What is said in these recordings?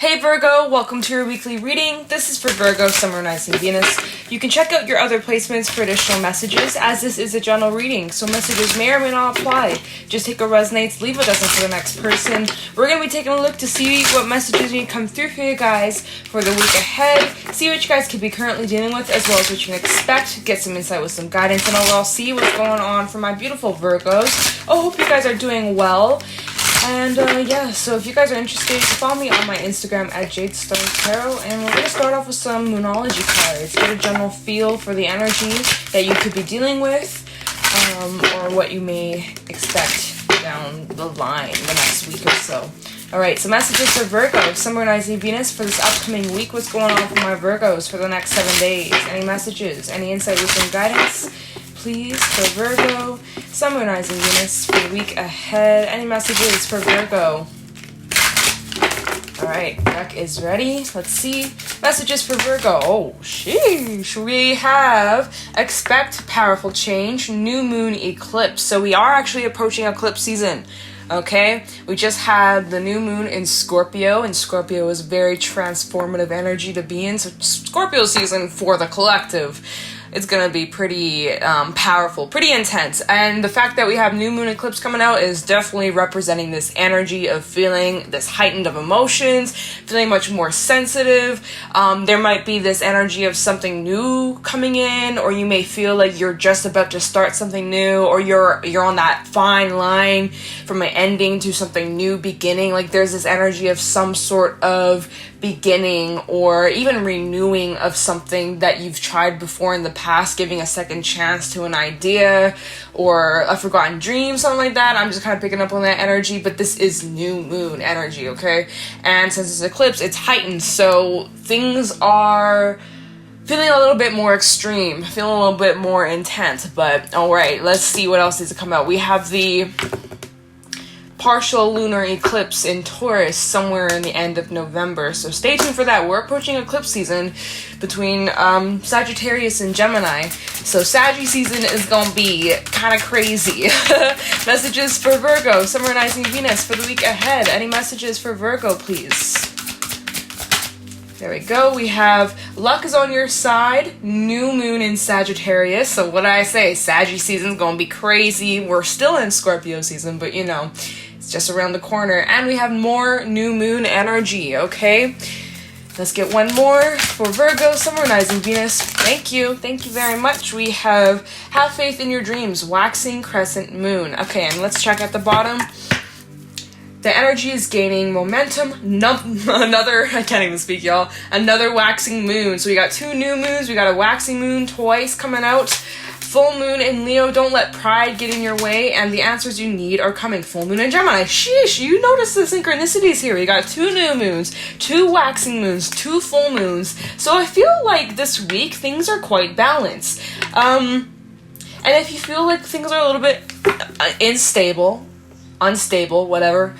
Hey Virgo, welcome to your weekly reading. This is for Virgo, Sun, Moon, Rising, Venus. You can check out your other placements for additional messages, as this is a general reading, so messages may or may not apply. Just take what resonates, leave what doesn't for the next person. We're going to be taking a look to see what messages need to come through for you guys for the week ahead, see what you guys could be currently dealing with, as well as what you can expect, get some insight with some guidance, and overall see what's going on for my beautiful Virgos. I hope you guys are doing well. And yeah, so if you guys are interested, you can follow me on my Instagram at JadeStarTarot, and we're going to start off with some Moonology cards, get a general feel for the energy that you could be dealing with, or what you may expect down the line the next week or so. Alright, so messages for Virgo, Sun, Moon, Rising, Venus for this upcoming week. What's going on for my Virgos for the next 7 days? Any messages, any insight with some guidance? Please, for Virgo, Sun, Moon, Rising, Venus for the week ahead. Any messages for Virgo? Alright, deck is ready. Let's see. Messages for Virgo. Oh, sheesh. We have expect powerful change, new moon eclipse. So we are actually approaching eclipse season. Okay, we just had the new moon in Scorpio, and Scorpio is very transformative energy to be in. So Scorpio season for the collective, it's going to be pretty powerful, pretty intense. And the fact that we have new moon eclipse coming out is definitely representing this energy of feeling this heightened of emotions, feeling much more sensitive. There might be this energy of something new coming in, or you may feel like you're just about to start something new, or you're on that fine line from an ending to something new beginning. Like there's this energy of some sort of beginning or even renewing of something that you've tried before in the past, giving a second chance to an idea or a forgotten dream, something like that. I'm just kind of picking up on that energy, but this is new moon energy, okay? And since it's eclipse, it's heightened, so things are feeling a little bit more extreme, feeling a little bit more intense. But all right, let's see what else needs to come out. We have the partial lunar eclipse in Taurus somewhere in the end of November, so stay tuned for that. We're approaching eclipse season between Sagittarius and Gemini, so Saggy season is gonna be kind of crazy. Messages for Virgo, Sun, Moon, Rising, Venus for the week ahead. Any messages for Virgo, please? There we go. We have luck is on your side, new moon in Sagittarius. So what did I say? Saggy season's gonna be crazy. We're still in Scorpio season, but you know, it's just around the corner. And we have more new moon energy, okay? Let's get one more for Virgo, Sun, Moon, Rising, Venus. Thank you. Thank you very much. We have faith in your dreams, waxing crescent moon. Okay, and let's check at the bottom. The energy is gaining momentum. Another, I can't even speak, y'all. Another waxing moon. So we got two new moons. We got a waxing moon twice coming out. Full moon in Leo. Don't let pride get in your way. And the answers you need are coming. Full moon in Gemini. Sheesh, you notice the synchronicities here. We got two new moons, two waxing moons, two full moons. So I feel like this week things are quite balanced. And if you feel like things are a little bit unstable, whatever,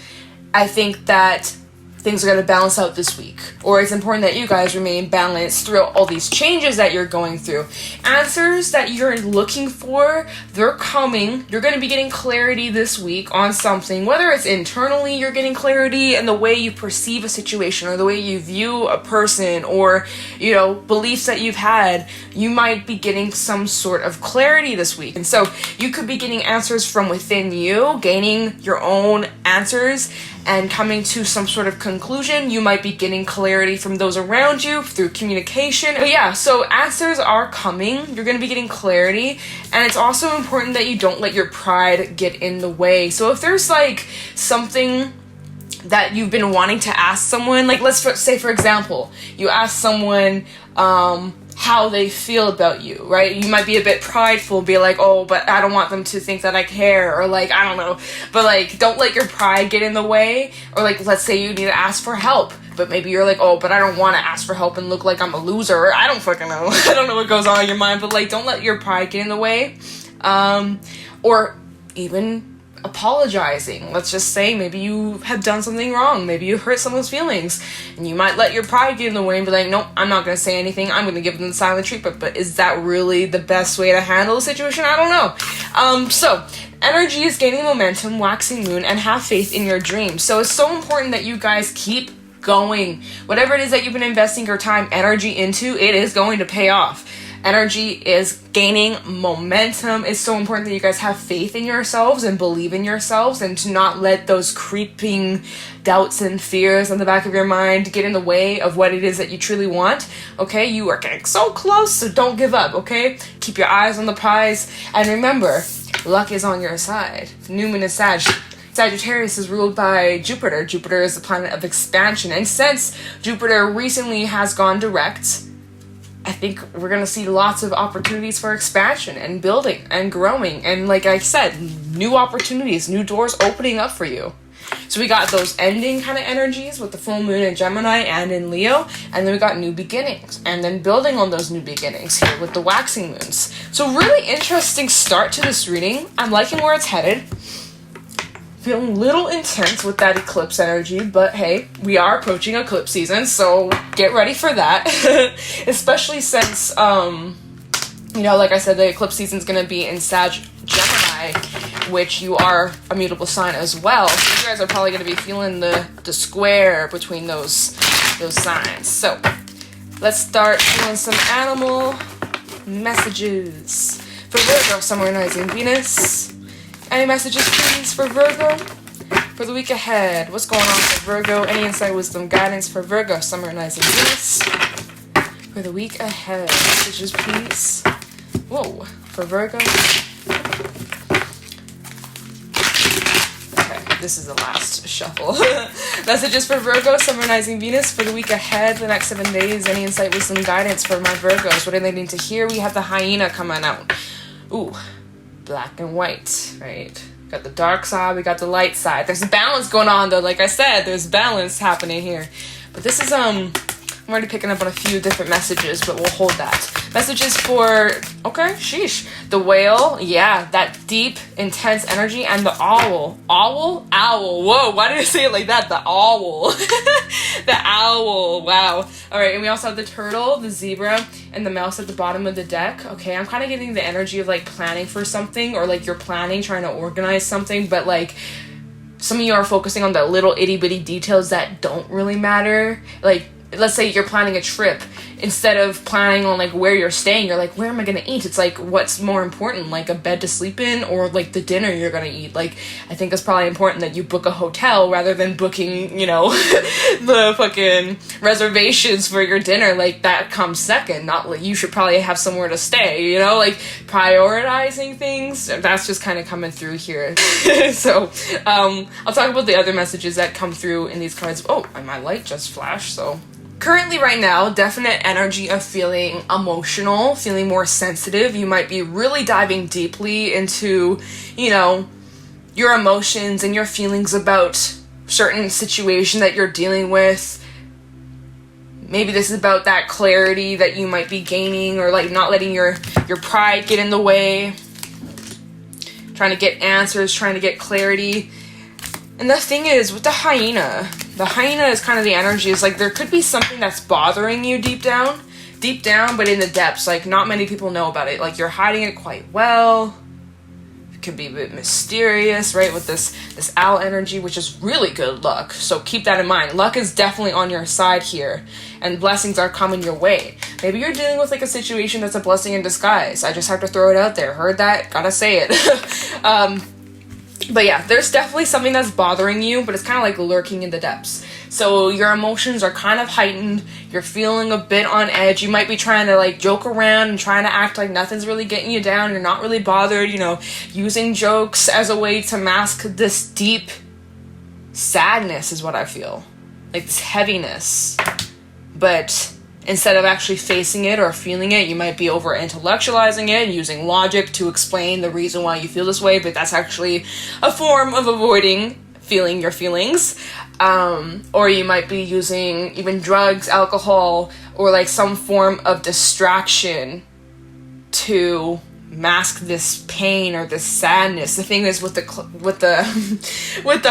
I think that things are going to balance out this week. Or it's important that you guys remain balanced throughout all these changes that you're going through. Answers that you're looking for, they're coming. You're going to be getting clarity this week on something. Whether it's internally, you're getting clarity in the way you perceive a situation or the way you view a person, or, you know, beliefs that you've had. You might be getting some sort of clarity this week. And so you could be getting answers from within you, gaining your own answers and coming to some sort of conclusion. You might be getting clarity from those around you through communication. But yeah, so answers are coming. You're going to be getting clarity. And it's also important that you don't let your pride get in the way. So if there's like something that you've been wanting to ask someone, like let's say for example, you ask someone how they feel about you, right? You might be a bit prideful, be like, oh, but I don't want them to think that I care, or like, I don't know, but like, don't let your pride get in the way. Or like, let's say you need to ask for help, but maybe you're like, oh, but I don't want to ask for help and look like I'm a loser, or I don't fucking know. I don't know what goes on in your mind, but like, don't let your pride get in the way. Or even apologizing. Let's just say maybe you have done something wrong. Maybe you hurt someone's feelings, and you might let your pride get in the way and be like, nope, I'm not going to say anything. I'm going to give them the silent treatment. But is that really the best way to handle the situation? I don't know. So energy is gaining momentum, waxing moon, and have faith in your dreams. So it's so important that you guys keep going. Whatever it is that you've been investing your time, energy into, it is going to pay off. Energy is gaining momentum. It's so important that you guys have faith in yourselves and believe in yourselves, and to not let those creeping doubts and fears on the back of your mind get in the way of what it is that you truly want. Okay, you are getting so close, so don't give up. Okay, keep your eyes on the prize, and remember, luck is on your side. New moon is Sagittarius is ruled by Jupiter. Jupiter is the planet of expansion, and since Jupiter recently has gone direct, I think we're going to see lots of opportunities for expansion and building and growing. And like I said, new opportunities, new doors opening up for you. So we got those ending kind of energies with the full moon in Gemini and in Leo. And then we got new beginnings. And then building on those new beginnings here with the waxing moons. So really interesting start to this reading. I'm liking where it's headed. Feeling a little intense with that eclipse energy, but hey, we are approaching eclipse season, so get ready for that. Especially since, you know, like I said, the eclipse season is going to be in Gemini, which you are a mutable sign as well. So you guys are probably going to be feeling the square between those signs. So let's start doing some animal messages. For Virgo, Sun, Moon, Rising, Venus. Any messages, please, for Virgo for the week ahead? What's going on for Virgo? Any insight, wisdom, guidance for Virgo, Sun, Moon, Rising, Venus for the week ahead? Messages, please. Whoa, for Virgo. Okay, this is the last shuffle. Messages for Virgo, Sun, Moon, Rising, Venus for the week ahead, the next 7 days. Any insight, wisdom, guidance for my Virgos? What do they need to hear? We have the hyena coming out. Ooh. Black and white, right? Got the dark side, we got the light side. There's a balance going on though, like I said, there's balance happening here. But this is, I'm already picking up on a few different messages, but we'll hold that. Messages for, okay, sheesh. The whale, yeah, that deep, intense energy, and the owl. Owl? Whoa, why did I say it like that? The owl. The owl, wow. All right, and we also have the turtle, the zebra, and the mouse at the bottom of the deck. Okay, I'm kind of getting the energy of like planning for something, or like you're planning, trying to organize something, but like some of you are focusing on the little itty bitty details that don't really matter. Like, let's say you're planning a trip, instead of planning on like where you're staying, you're like, where am I gonna eat? It's like, what's more important, like a bed to sleep in or like the dinner you're gonna eat? Like, I think it's probably important that you book a hotel rather than booking, you know, the fucking reservations for your dinner. Like, that comes second. Not like you should probably have somewhere to stay, you know, like prioritizing things. That's just kind of coming through here. So I'll talk about the other messages that come through in these cards. Oh, and my light just flashed, so currently right now, definite energy of feeling emotional, feeling more sensitive. You might be really diving deeply into, you know, your emotions and your feelings about certain situation that you're dealing with. Maybe this is about that clarity that you might be gaining, or like not letting your pride get in the way. Trying to get answers, trying to get clarity. And the thing is, with the hyena is kind of the energy. It's like there could be something that's bothering you deep down, but in the depths. Like, not many people know about it. Like, you're hiding it quite well. It could be a bit mysterious, right? With this owl energy, which is really good luck. So keep that in mind. Luck is definitely on your side here, and blessings are coming your way. Maybe you're dealing with like a situation that's a blessing in disguise. I just have to throw it out there. Heard that? Gotta say it. But yeah, there's definitely something that's bothering you, but it's kind of like lurking in the depths. So your emotions are kind of heightened. You're feeling a bit on edge. You might be trying to like joke around and trying to act like nothing's really getting you down. You're not really bothered, you know, using jokes as a way to mask this deep sadness is what I feel. Like this heaviness. But instead of actually facing it or feeling it, you might be over intellectualizing it and using logic to explain the reason why you feel this way, but that's actually a form of avoiding feeling your feelings. Or you might be using even drugs, alcohol, or like some form of distraction to mask this pain or this sadness. The thing is with the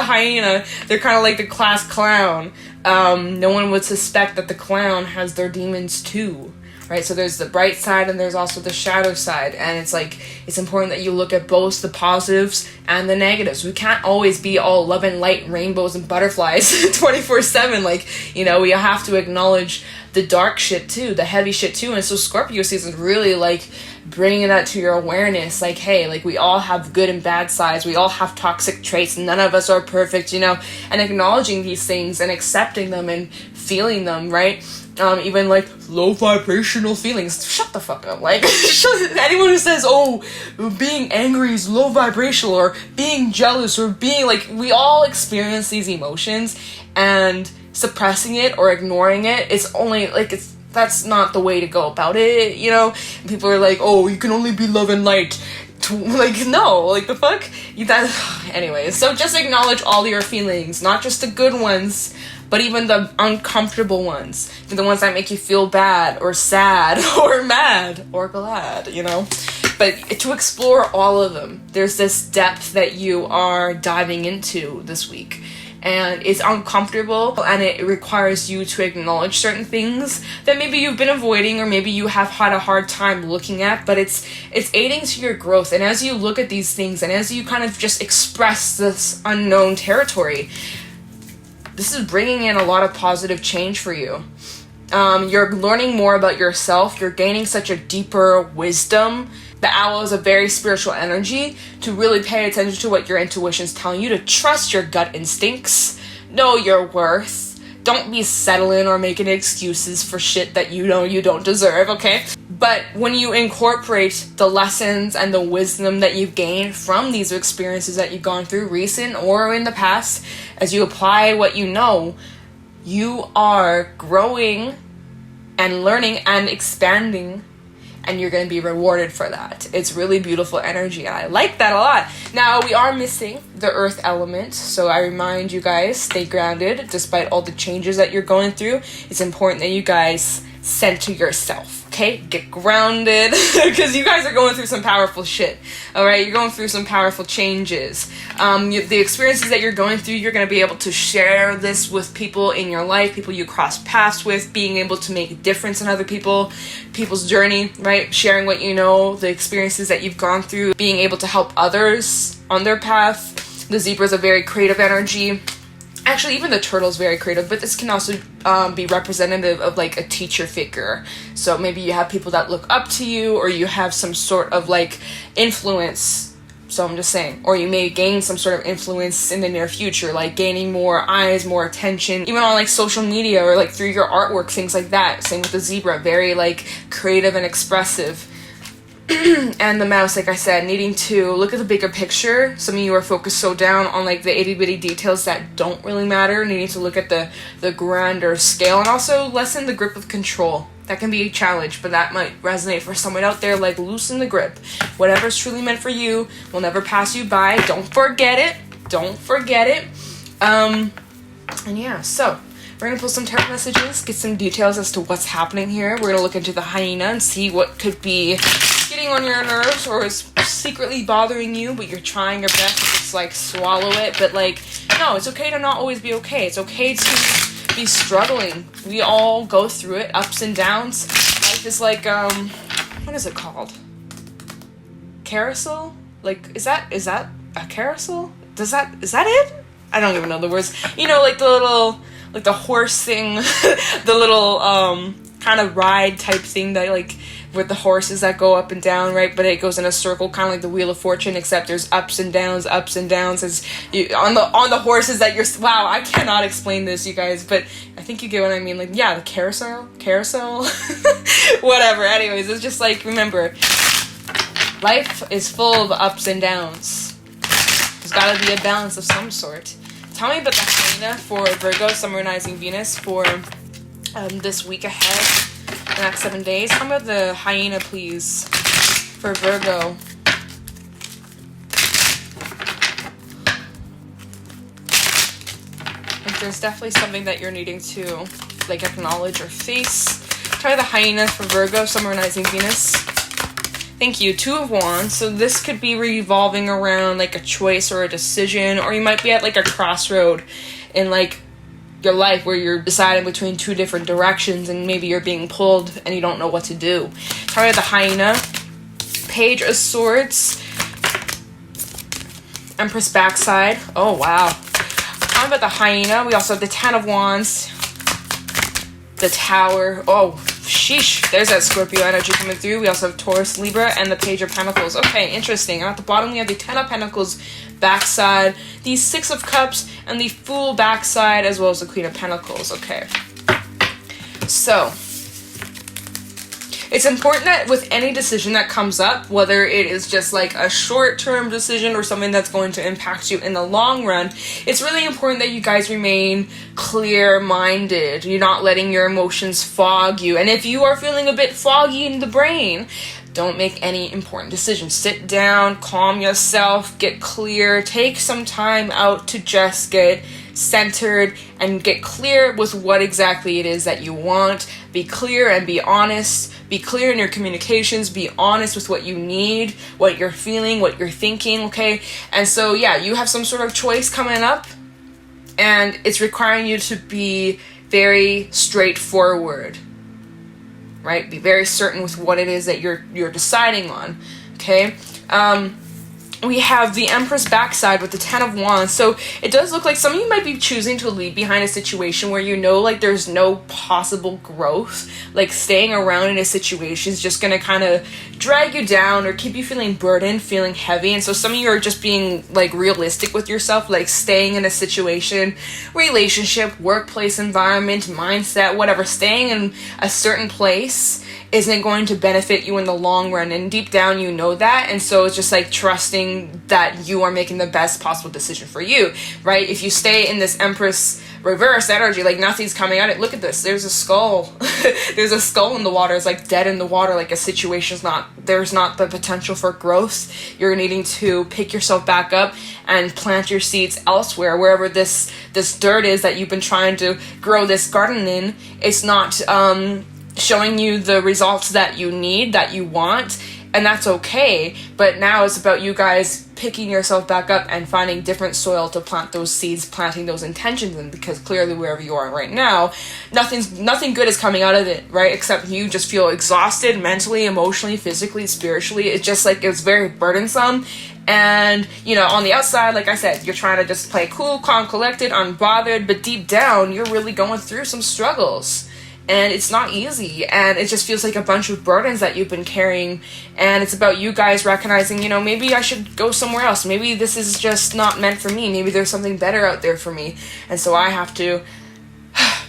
hyena, they're kind of like the class clown. No one would suspect that the clown has their demons too. right? So there's the bright side and there's also the shadow side. And it's like, it's important that you look at both the positives and the negatives. We can't always be all love and light, rainbows and butterflies 24/7. Like, you know, we have to acknowledge the dark shit too, the heavy shit too. And so Scorpio season is really like bringing that to your awareness. Like, hey, like we all have good and bad sides. We all have toxic traits. None of us are perfect, you know, and acknowledging these things and accepting them and feeling them, right? Even like low vibrational feelings. Shut the fuck up. Like, anyone who says, oh, being angry is low vibrational, or being jealous, or being like, we all experience these emotions, and suppressing it or ignoring it, it's only like, that's not the way to go about it, you know? People are like, oh, you can only be love and light. Like, no, like the fuck? Anyways, so just acknowledge all your feelings, not just the good ones, but even the uncomfortable ones, the ones that make you feel bad or sad or mad or glad, you know? But to explore all of them, there's this depth that you are diving into this week. And it's uncomfortable, and it requires you to acknowledge certain things that maybe you've been avoiding, or maybe you have had a hard time looking at, but it's aiding to your growth. And as you look at these things, and as you kind of just express this unknown territory, this is bringing in a lot of positive change for you. You're learning more about yourself. You're gaining such a deeper wisdom. The owl is a very spiritual energy, to really pay attention to what your intuition's telling you, to trust your gut instincts, know your worth, don't be settling or making excuses for shit that you know you don't deserve, okay? But when you incorporate the lessons and the wisdom that you've gained from these experiences that you've gone through, recent or in the past, as you apply what you know, you are growing and learning and expanding, and you're going to be rewarded for that. It's really beautiful energy, and I like that a lot. Now, we are missing the earth element, so I remind you guys, stay grounded. Despite all the changes that you're going through, it's important that you guys center yourself, okay? Get grounded, because you guys are going through some powerful shit, all right? You're going through some powerful changes. The experiences that you're going through, you're going to be able to share this with people in your life, people you cross paths with, being able to make a difference in other people's journey, right? Sharing what you know, the experiences that you've gone through, being able to help others on their path. The zebra is a very creative energy. Actually, even the turtle is very creative, but this can also be representative of like a teacher figure. So maybe you have people that look up to you, or you have some sort of like influence. So I'm just saying, or you may gain some sort of influence in the near future, like gaining more eyes, more attention, even on like social media, or like through your artwork, things like that. Same with the zebra, very like creative and expressive. And the mouse, like I said, needing to look at the bigger picture. Some of you are focused so down on like the itty-bitty details that don't really matter, needing to look at the grander scale, and also lessen the grip of control. That can be a challenge, but that might resonate for someone out there. Like, loosen the grip. Whatever's truly meant for you will never pass you by. Don't forget it. Don't forget it. And yeah, so we're going to pull some tarot messages, get some details as to what's happening here. We're going to look into the hyena and see what could be getting on your nerves or is secretly bothering you, but you're trying your best to just like swallow it. But like, no, it's okay to not always be okay. It's okay to be struggling. We all go through it, ups and downs. Life is like, what is it called? Carousel? Like, is that a carousel? Is that it? I don't even know the words. You know, like the little, like the horse thing, the little, kind of ride type thing that like, with the horses that go up and down, right? But it goes in a circle, kind of like the Wheel of Fortune, except there's ups and downs as you on the horses that you're. Wow, I cannot explain this, you guys, but I think you get what I mean. Like, yeah, the carousel, whatever. Anyways, it's just like, remember, life is full of ups and downs. There's got to be a balance of some sort. Tell me about the hyena for Virgo, Sun, Moon, Rising, Venus for this week ahead. The next 7 days. How about the hyena, please, for Virgo? Like, there's definitely something that you're needing to, like, acknowledge or face. Try the hyena for Virgo, Sun, Rising, Venus. Thank you. 2 of Wands. So this could be revolving around, like, a choice or a decision, or you might be at, like, a crossroad in, like, your life where you're deciding between two different directions and maybe you're being pulled and you don't know what to do. Card of the Hyena, Page of Swords, Empress backside. Oh, wow. Card about the Hyena. We also have the Ten of Wands, the Tower. Oh, sheesh. There's that Scorpio energy coming through. We also have Taurus, Libra, and the Page of Pentacles. Okay, interesting. And at the bottom, we have the Ten of Pentacles backside, the Six of Cups, and the Fool backside, as well as the Queen of Pentacles. Okay. So, it's important that with any decision that comes up, whether it is just like a short-term decision or something that's going to impact you in the long run, it's really important that you guys remain clear-minded. You're not letting your emotions fog you. And if you are feeling a bit foggy in the brain, don't make any important decisions. Sit down, calm yourself, get clear, take some time out to just get centered and get clear with what exactly it is that you want. Be clear and be honest. Be clear in your communications. Be honest with what you need, what you're feeling, what you're thinking, okay? And so, yeah, you have some sort of choice coming up, and it's requiring you to be very straightforward, right? Be very certain with what it is that you're deciding on, okay? We have the Empress backside with the Ten of Wands. So it does look like some of you might be choosing to leave behind a situation where you know like there's no possible growth. Like staying around in a situation is just going to kind of drag you down or keep you feeling burdened, feeling heavy. And so some of you are just being like realistic with yourself, like staying in a situation, relationship, workplace environment, mindset, whatever. Staying in a certain place isn't going to benefit you in the long run, and deep down you know that. And so it's just like trusting that you are making the best possible decision for you, right? If you stay in this Empress reverse energy, like nothing's coming out. Look at this, there's a skull. There's a skull in the water. It's like dead in the water, like a situation's there's not the potential for growth. You're needing to pick yourself back up and plant your seeds elsewhere, wherever this dirt is that you've been trying to grow this garden in. It's not showing you the results that you need, that you want, and that's okay. But now it's about you guys picking yourself back up and finding different soil to plant those seeds, planting those intentions in, because clearly wherever you are right now, nothing good is coming out of it, right? Except you just feel exhausted mentally, emotionally, physically, spiritually. It's just like it's very burdensome. And, you know, on the outside, like I said, you're trying to just play cool, calm, collected, unbothered, but deep down, you're really going through some struggles. And it's not easy, and it just feels like a bunch of burdens that you've been carrying. And it's about you guys recognizing, you know, maybe I should go somewhere else. Maybe this is just not meant for me. Maybe there's something better out there for me. And so I have to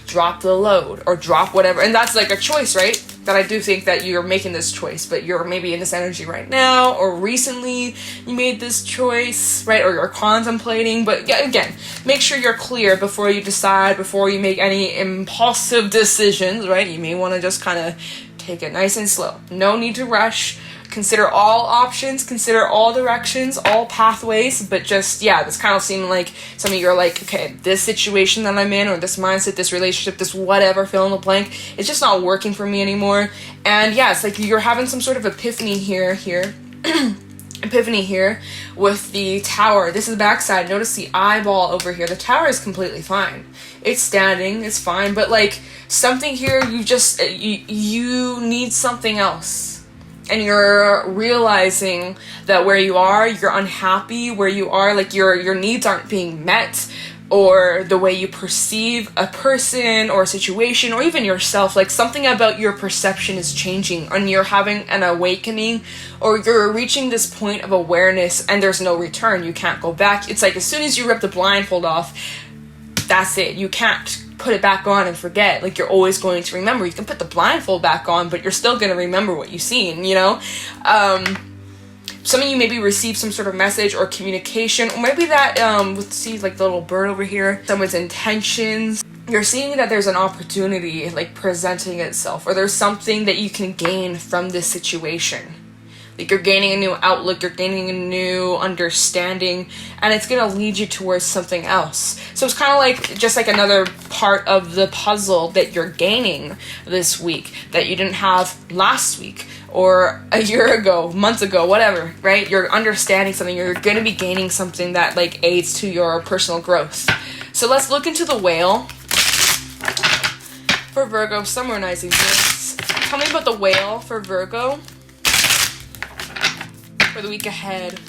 drop the load or drop whatever. And that's like a choice, right? That I do think that you're making this choice, but you're maybe in this energy right now, or recently you made this choice, right? Or you're contemplating. But yeah, again, make sure you're clear before you decide, before you make any impulsive decisions, right? You may want to just kind of take it nice and slow. No need to rush. Consider all options, consider all directions, all pathways, but just, yeah, this kind of seemed like some of you are like, okay, this situation that I'm in, or this mindset, this relationship, this whatever, fill in the blank, it's just not working for me anymore. And yeah, it's like you're having some sort of epiphany here, epiphany here with the Tower. This is the backside. Notice the eyeball over here. The Tower is completely fine. It's standing, it's fine, but like something here, you need something else. And you're realizing that where you are, you're unhappy, where you are, like your needs aren't being met, or the way you perceive a person or a situation or even yourself, like something about your perception is changing, and you're having an awakening, or you're reaching this point of awareness and there's no return. You can't go back. It's like as soon as you rip the blindfold off, that's it. You can't put it back on and forget. Like you're always going to remember. You can put the blindfold back on, but you're still going to remember what you've seen, you know? Some of you maybe receive some sort of message or communication, or maybe that, see like the little bird over here, someone's intentions. You're seeing that there's an opportunity like presenting itself, or there's something that you can gain from this situation. Like you're gaining a new outlook, you're gaining a new understanding, and it's going to lead you towards something else. So it's kind of like just like another part of the puzzle that you're gaining this week that you didn't have last week or a year ago, months ago, whatever, right? You're understanding something, you're going to be gaining something that like aids to your personal growth. So let's look into the Whale. for Virgo, Sun, Moon, Rising, Venus. Tell me about the Whale for Virgo for the week ahead.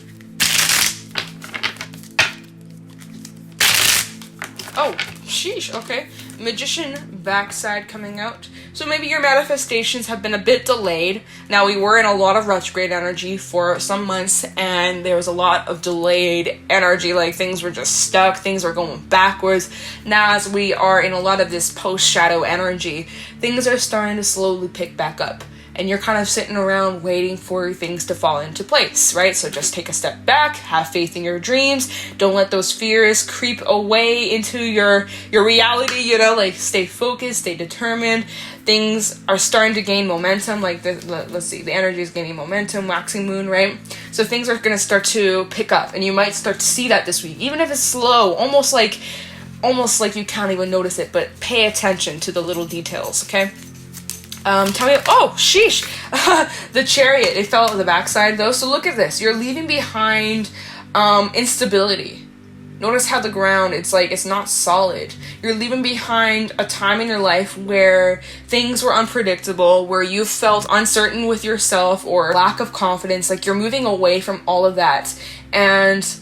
Oh, sheesh, okay. Magician, backside coming out. So maybe your manifestations have been a bit delayed. Now, we were in a lot of retrograde energy for some months, and there was a lot of delayed energy, like things were just stuck, things were going backwards. Now, as we are in a lot of this post-shadow energy, things are starting to slowly pick back up. And you're kind of sitting around waiting for things to fall into place, right? So just take a step back, have faith in your dreams, don't let those fears creep away into your reality, you know, like stay focused, stay determined. Things are starting to gain momentum, like let's see, the energy is gaining momentum, waxing moon, right? So things are going to start to pick up, and you might start to see that this week, even if it's slow, almost like you can't even notice it, but pay attention to the little details, okay? Tell me, oh, sheesh, the Chariot, it fell on the backside though, so look at this, you're leaving behind, instability. Notice how the ground, it's like, it's not solid. You're leaving behind a time in your life where things were unpredictable, where you felt uncertain with yourself or lack of confidence, like you're moving away from all of that, and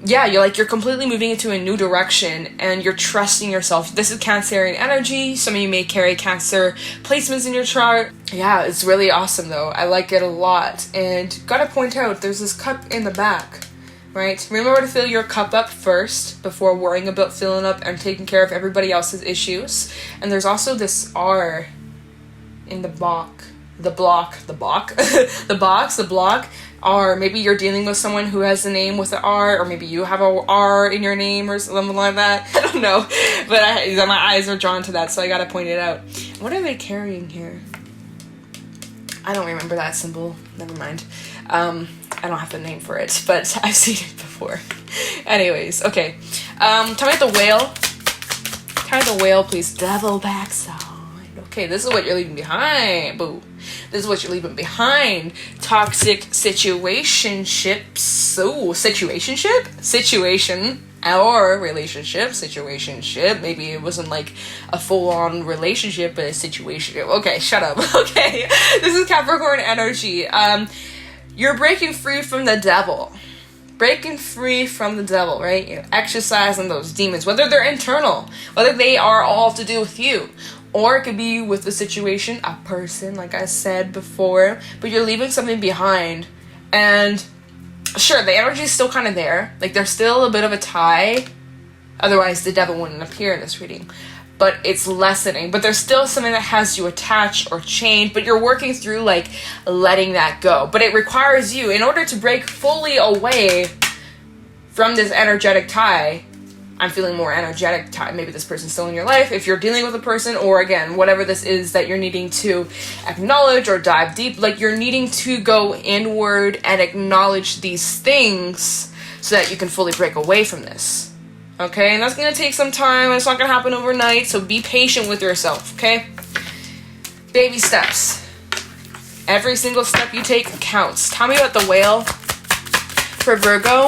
yeah, you're completely moving into a new direction, and you're trusting yourself. This is Cancerian energy. Some of you may carry Cancer placements in your chart. Yeah, it's really awesome though. I like it a lot. And gotta point out, there's this cup in the back, right? Remember to fill your cup up first before worrying about filling up and taking care of everybody else's issues. And there's also this R in the block. The block. R. Maybe you're dealing with someone who has a name with an R, or maybe you have a R in your name or something like that. I don't know, but my eyes are drawn to that, so I gotta point it out. What are they carrying here? I don't remember that symbol. Never mind. I don't have the name for it, but I've seen it before. Anyways, okay. Tell me about the Whale. Tell me the Whale, please. Devil backside. Okay, this is what you're leaving behind. Boo. This is what you're leaving behind. Toxic situationships. Ooh, situation or relationship. Maybe it wasn't like a full-on relationship, but a situation. Okay, shut up. Okay, this is Capricorn energy. You're breaking free from the devil. Breaking free from the devil, right? You're exercising those demons, whether they're internal, whether they are all to do with you. Or it could be with the situation, a person, like I said before, but you're leaving something behind. And sure, the energy is still kind of there. Like, there's still a bit of a tie. Otherwise, the devil wouldn't appear in this reading. But it's lessening. But there's still something that has you attached or chained. But you're working through, like, letting that go. But it requires you, in order to break fully away from this energetic tie, I'm feeling more energetic time. Maybe this person's still in your life if you're dealing with a person, or again, whatever this is that you're needing to acknowledge or dive deep. Like, you're needing to go inward and acknowledge these things so that you can fully break away from this. Okay, and that's going to take some time. It's not going to happen overnight, so be patient with yourself, okay? Baby steps. Every single step you take counts. Tell me about the Whale for Virgo.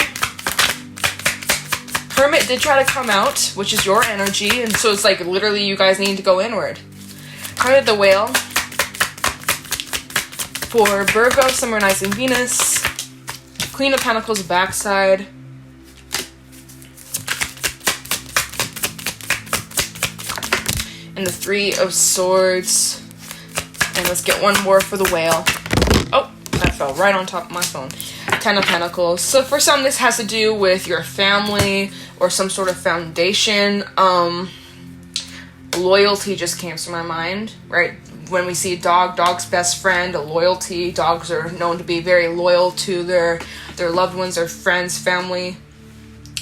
Hermit did try to come out, which is your energy, and so it's like literally you guys need to go inward. Tell me about the Whale for Virgo, Sun, Moon, Rising, Venus. Queen of Pentacles backside. And the Three of Swords. And let's get one more for the Whale. Oh, that fell right on top of my phone. Ten of Pentacles. So for some, this has to do with your family or some sort of foundation. Loyalty just came to my mind, right? When we see a dog, dog's best friend, a loyalty. Dogs are known to be very loyal to their loved ones, their friends, family.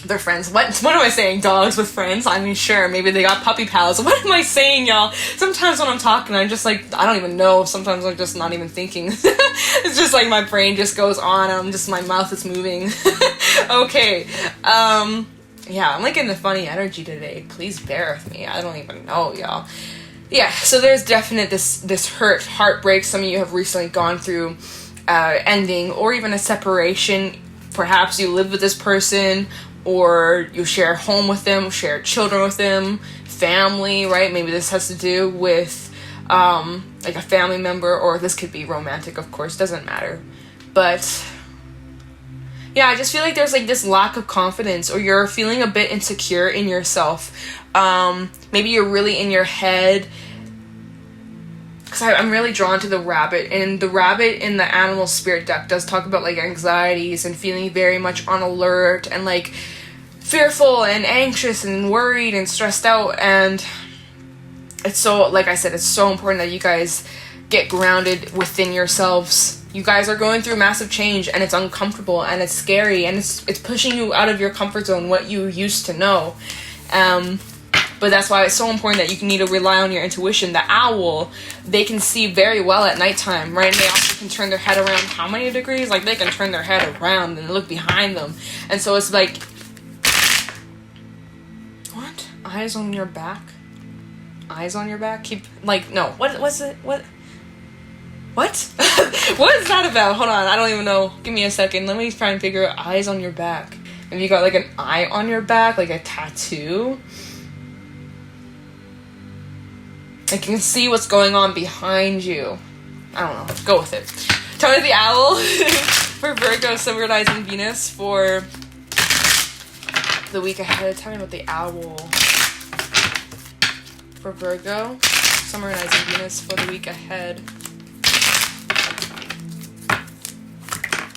Their friends. What am I saying? Dogs with friends? I mean, sure, maybe they got puppy pals. What am I saying, y'all? Sometimes when I'm talking, I'm just like, I don't even know. Sometimes I'm just not even thinking. It's just like my brain just goes on. My mouth is moving. Okay. Yeah, I'm like in the funny energy today. Please bear with me. I don't even know, y'all. Yeah, so there's definite this heartbreak. Some of you have recently gone through ending or even a separation. Perhaps you live with this person, or you share a home with them, share children with them, family, right? Maybe this has to do with like a family member, or this could be romantic, of course, doesn't matter. But yeah, I just feel like there's like this lack of confidence, or you're feeling a bit insecure in yourself. Maybe you're really in your head. Because I'm really drawn to the rabbit, and the rabbit in the animal spirit deck does talk about like anxieties and feeling very much on alert and like fearful and anxious and worried and stressed out. And it's so, like I said, it's so important that you guys get grounded within yourselves. You guys are going through massive change, and it's uncomfortable and it's scary, and it's pushing you out of your comfort zone, what you used to know. But that's why it's so important that you need to rely on your intuition. The owl, they can see very well at nighttime, right? And they also can turn their head around how many degrees? Like, they can turn their head around and look behind them. And so it's like, what? Eyes on your back? Eyes on your back? Keep, like, no. What's it? What? What is that about? Hold on, I don't even know. Give me a second. Let me try and figure out eyes on your back. Have you got, like, an eye on your back? Like a tattoo? I can see what's going on behind you. I don't know. Go with it. Tell me the owl for Virgo, summarizing Venus for the week ahead. Tell me about the owl for Virgo, summarizing Venus for the week ahead.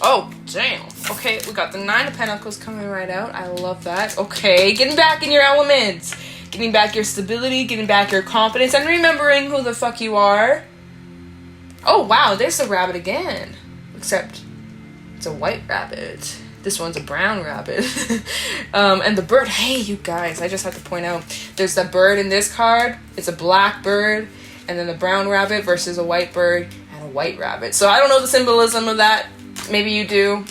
Oh, damn. Okay, we got the 9 of Pentacles coming right out. I love that. Okay, getting back in your element. Getting back your stability, getting back your confidence, and remembering who the fuck you are. Oh, wow, there's the rabbit again. Except it's a white rabbit. This one's a brown rabbit. And the bird, hey, you guys, I just have to point out, there's the bird in this card. It's a black bird, and then the brown rabbit versus a white bird and a white rabbit. So I don't know the symbolism of that. Maybe you do.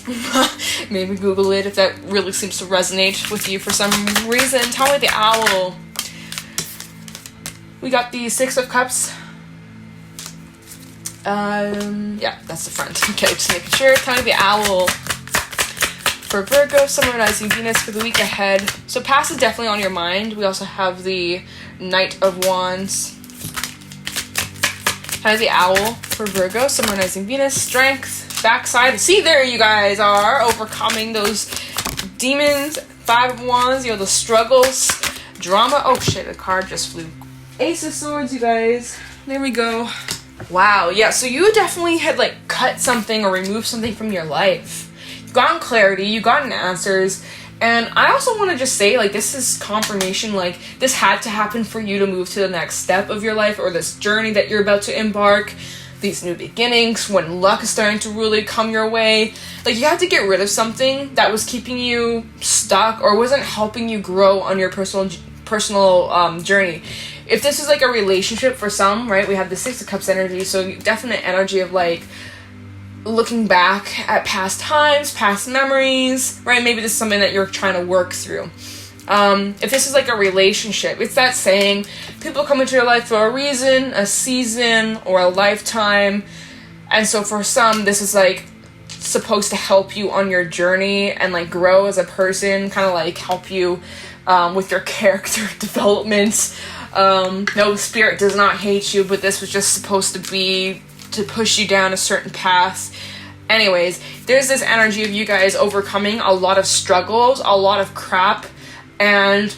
Maybe Google it if that really seems to resonate with you for some reason. Tell me the owl. We got the 6 of Cups. Yeah, that's the front. Okay, just making sure. Tell me the owl for Virgo, summarizing Venus for the week ahead. So past is definitely on your mind. We also have the Knight of Wands. Tell me the owl for Virgo, summarizing Venus, strength, backside. See, there you guys are, overcoming those demons. 5 of Wands, you know, the struggles, drama. Oh shit, the card just flew. Ace of Swords, you guys. There we go. Wow, yeah, so you definitely had, like, cut something or removed something from your life. You've gotten clarity, you've gotten answers, and I also want to just say, like, this is confirmation, like, this had to happen for you to move to the next step of your life, or this journey that you're about to embark, these new beginnings, when luck is starting to really come your way. Like, you have to get rid of something that was keeping you stuck or wasn't helping you grow on your personal journey. If this is like a relationship for some, right, we have the 6 of Cups energy, so definite energy of like looking back at past times, past memories, right? Maybe this is something that you're trying to work through. If this is like a relationship, it's that saying, people come into your life for a reason, a season, or a lifetime. And so for some, this is like supposed to help you on your journey and like grow as a person, kind of like help you with your character development. No, spirit does not hate you, but this was just supposed to be to push you down a certain path. Anyways, there's this energy of you guys overcoming a lot of struggles, a lot of crap, and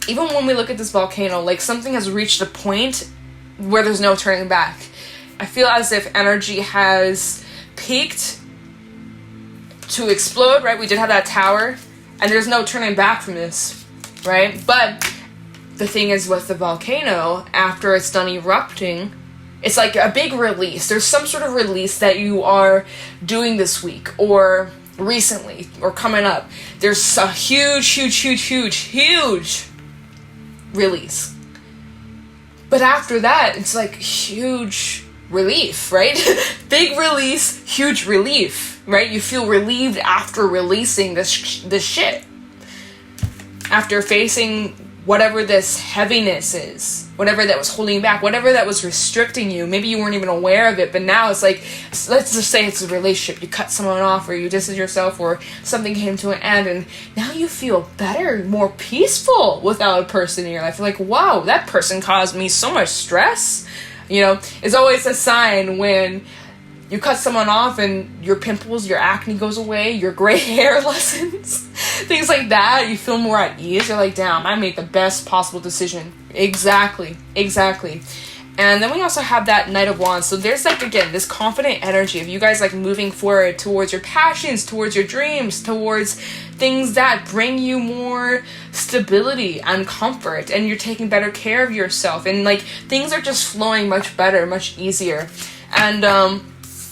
even when we look at this volcano, like something has reached a point where there's no turning back. I feel as if energy has peaked to explode, right? We did have that tower, and there's no turning back from this, right? But the thing is with the volcano, after it's done erupting, it's like a big release. There's some sort of release that you are doing this week or recently or coming up. There's a huge release. But after that, it's like huge relief, right? Big release, huge relief, right? You feel relieved after releasing this shit. After facing whatever this heaviness is, whatever that was holding you back, whatever that was restricting you. Maybe you weren't even aware of it, but now it's like, let's just say it's a relationship. You cut someone off, or you distance yourself, or something came to an end, and now you feel better, more peaceful without a person in your life. You're like, wow, that person caused me so much stress. You know, it's always a sign when you cut someone off and your pimples, your acne goes away, your gray hair lessens, things like that. You feel more at ease. You're like, damn, I made the best possible decision. Exactly. And then we also have that Knight of Wands. So there's like, again, this confident energy of you guys like moving forward towards your passions, towards your dreams, towards things that bring you more stability and comfort, and you're taking better care of yourself, and like things are just flowing much better, much easier. And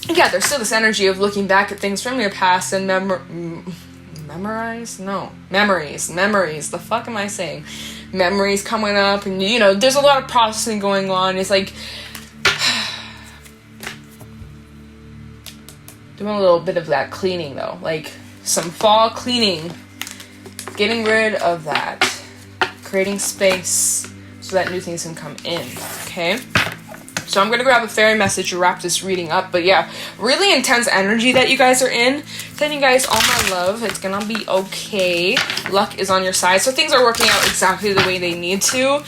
yeah, there's still this energy of looking back at things from your past and memories. The fuck am I saying? Memories coming up, and you know, there's a lot of processing going on. It's like doing a little bit of that cleaning though, like some fall cleaning, getting rid of that, creating space so that new things can come in. Okay. So I'm going to grab a fairy message to wrap this reading up. But yeah, really intense energy that you guys are in. Sending you guys all my love. It's going to be okay. Luck is on your side. So things are working out exactly the way they need to.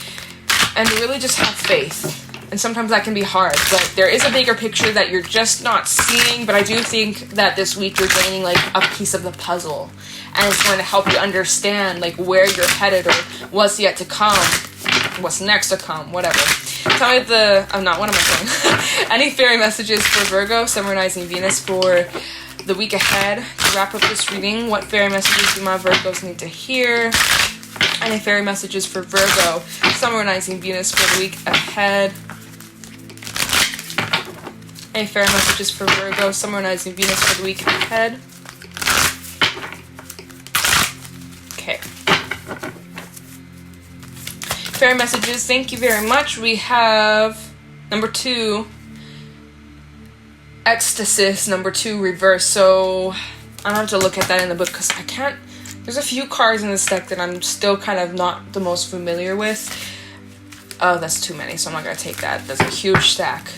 And really just have faith. And sometimes that can be hard. But there is a bigger picture that you're just not seeing. But I do think that this week you're gaining like a piece of the puzzle. And it's going to help you understand like where you're headed, or what's yet to come. What's next to come. Whatever. Tell me what am I saying? Any fairy messages for Virgo, Sun, Rising, Venus for the week ahead? To wrap up this reading, what fairy messages do my Virgos need to hear? Any fairy messages for Virgo, Sun, Rising, Venus for the week ahead? Any fairy messages for Virgo, Sun, Rising, Venus for the week ahead? Okay. Fairy messages, thank you very much. We have number 2, Ecstasis, number 2, reverse. So I don't have to look at that in the book because I can't. There's a few cards in this deck that I'm still kind of not the most familiar with. Oh, that's too many, so I'm not going to take that. That's a huge stack.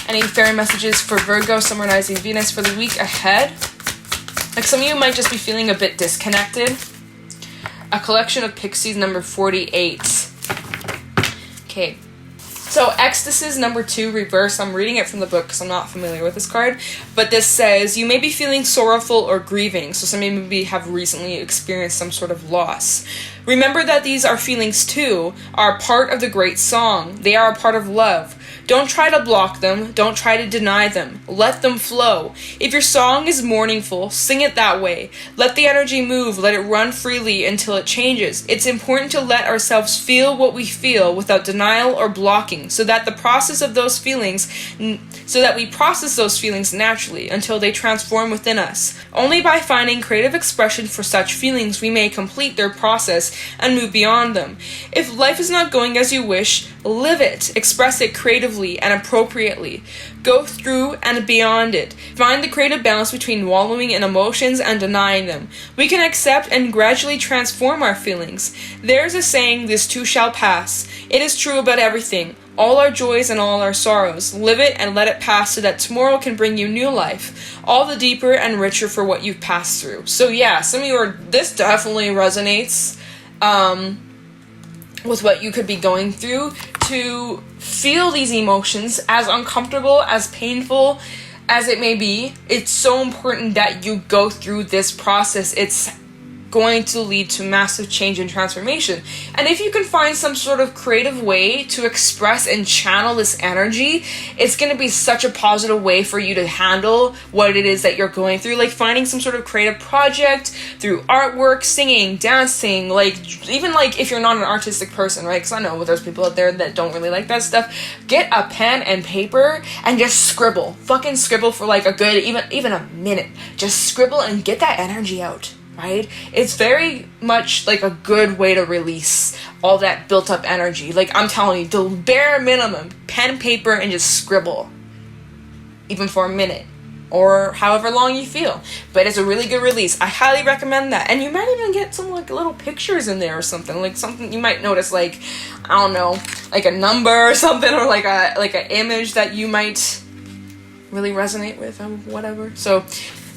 Any fairy messages for Virgo, Sun, Rising, Venus for the week ahead? Like some of you might just be feeling a bit disconnected. A Collection of Pixies, number 48. Okay. So, Ecstasis, number 2, reverse. I'm reading it from the book because I'm not familiar with this card. But this says, you may be feeling sorrowful or grieving. So, some of you maybe have recently experienced some sort of loss. Remember that these are feelings too, are part of the great song. They are a part of love. Don't try to block them. Don't try to deny them. Let them flow. If your song is mournful, sing it that way. Let the energy move. Let it run freely until it changes. It's important to let ourselves feel what we feel without denial or blocking, so that we process those feelings naturally until they transform within us. Only by finding creative expression for such feelings we may complete their process and move beyond them. If life is not going as you wish, live it. Express it creatively and appropriately. Go through and beyond it. Find the creative balance between wallowing in emotions and denying them. We can accept and gradually transform our feelings. There's a saying, this too shall pass. It is true about everything. All our joys and all our sorrows. Live it and let it pass so that tomorrow can bring you new life. All the deeper and richer for what you've passed through. So yeah, some of you are, this definitely resonates with what you could be going through. To feel these emotions, as uncomfortable, as painful as it may be, it's so important that you go through this process. It's going to lead to massive change and transformation. And if you can find some sort of creative way to express and channel this energy, it's going to be such a positive way for you to handle what it is that you're going through. Like finding some sort of creative project through artwork, singing, dancing, like even like if you're not an artistic person, right? Because I know there's people out there that don't really like that stuff. Get a pen and paper and just scribble. Fucking scribble for like a good, even a minute. Just scribble and get that energy out. Right? It's very much like a good way to release all that built up energy. Like I'm telling you, the bare minimum, pen, paper, and just scribble. Even for a minute or however long you feel. But it's a really good release. I highly recommend that. And you might even get some like little pictures in there or something. Like something you might notice, like, I don't know, like a number or something, or like an image that you might really resonate with, or whatever. So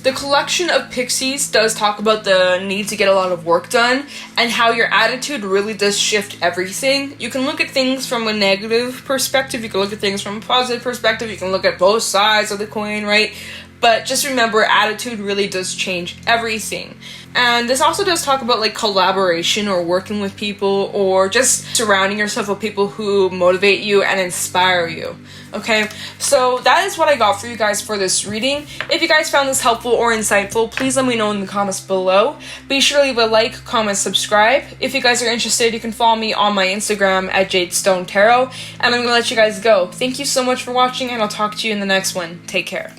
the collection of pixies does talk about the need to get a lot of work done and how your attitude really does shift everything. You can look at things from a negative perspective, you can look at things from a positive perspective, you can look at both sides of the coin, right? But just remember, attitude really does change everything. And this also does talk about like collaboration or working with people or just surrounding yourself with people who motivate you and inspire you. Okay, so that is what I got for you guys for this reading. If you guys found this helpful or insightful, please let me know in the comments below. Be sure to leave a like, comment, subscribe. If you guys are interested, you can follow me on my Instagram at JadeStoneTarot. And I'm going to let you guys go. Thank you so much for watching, and I'll talk to you in the next one. Take care.